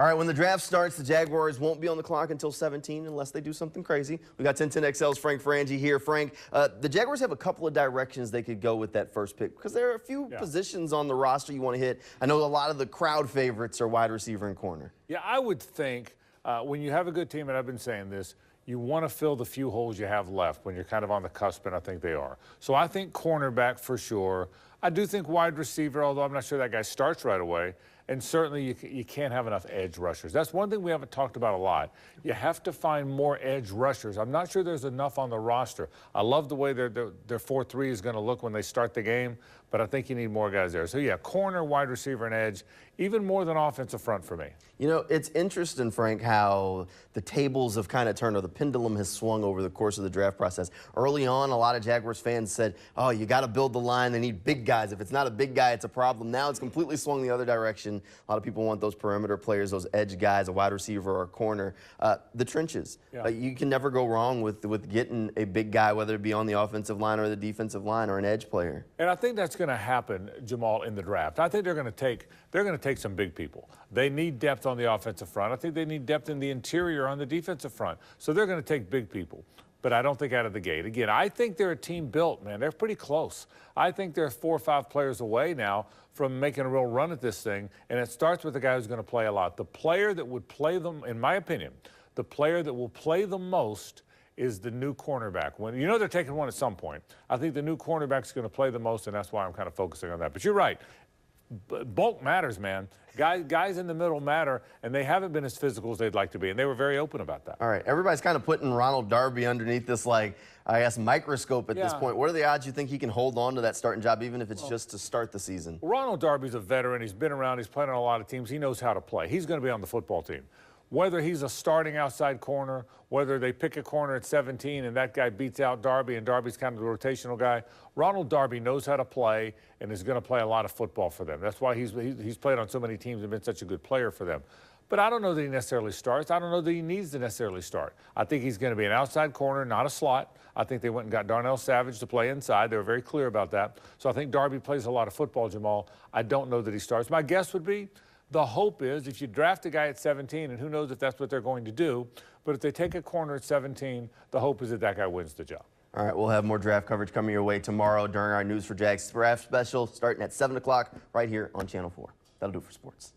All right, when the draft starts, the Jaguars won't be on the clock until 17 unless they do something crazy. We got 1010XL's Frank Frangie here. Frank, the Jaguars have a couple of directions they could go with that first pick because there are a few positions on the roster you want to hit. I know a lot of the crowd favorites are wide receiver and corner. Yeah, I would think when you have a good team, and I've been saying this, you want to fill the few holes you have left when you're kind of on the cusp, and I think they are. So I think cornerback for sure. I do think wide receiver, although I'm not sure that guy starts right away. And certainly you can't have enough edge rushers. That's one thing we haven't talked about a lot. You have to find more edge rushers. I'm not sure there's enough on the roster. I love the way their 4-3 is going to look when they start the game, but I think you need more guys there. So, yeah, corner, wide receiver, and edge, even more than offensive front for me. You know, it's interesting, Frank, how the tables have kind of turned, or the pendulum has swung over the course of the draft process. Early on, a lot of Jaguars fans said, oh, you got to build the line. They need big guys. If it's not a big guy, it's a problem. Now it's completely swung the other direction. A lot of people want those perimeter players, those edge guys, a wide receiver or a corner. The trenches. Yeah. You can never go wrong with getting a big guy, whether it be on the offensive line or the defensive line or an edge player. And I think that's going to happen, Jamal, in the draft. I think they're going to take some big people. They need depth on the offensive front. I think they need depth in the interior on the defensive front. So they're going to take big people. But I don't think out of the gate. Again, I think they're a team built, man. They're pretty close. I think they're 4 or 5 players away now from making a real run at this thing, and it starts with the guy who's going to play a lot. The player that would play them, in my opinion, the player that will play the most is the new cornerback. When you know they're taking one at some point, I think the new cornerback is going to play the most, and that's why I'm kind of focusing on that. But you're right. Bulk matters, man. Guys in the middle matter, and they haven't been as physical as they'd like to be, and they were very open about that. All right, everybody's kind of putting Ronald Darby underneath this, like, I guess, microscope at this point. What are the odds you think he can hold on to that starting job, even if it's just to start the season? Ronald Darby's a veteran. He's been around. He's played on a lot of teams. He knows how to play. He's going to be on the football team. Whether he's a starting outside corner, whether they pick a corner at 17 and that guy beats out Darby and Darby's kind of the rotational guy, Ronald Darby knows how to play and is going to play a lot of football for them. That's why he's played on so many teams and been such a good player for them. But I don't know that he necessarily starts. I don't know that he needs to necessarily start. I think he's going to be an outside corner, not a slot. I think they went and got Darnell Savage to play inside. They were very clear about that. So I think Darby plays a lot of football, Jamal. I don't know that he starts. My guess would be the hope is if you draft a guy at 17, and who knows if that's what they're going to do, but if they take a corner at 17, the hope is that that guy wins the job. All right, we'll have more draft coverage coming your way tomorrow during our News for Jags draft special starting at 7 o'clock right here on Channel 4. That'll do it for sports.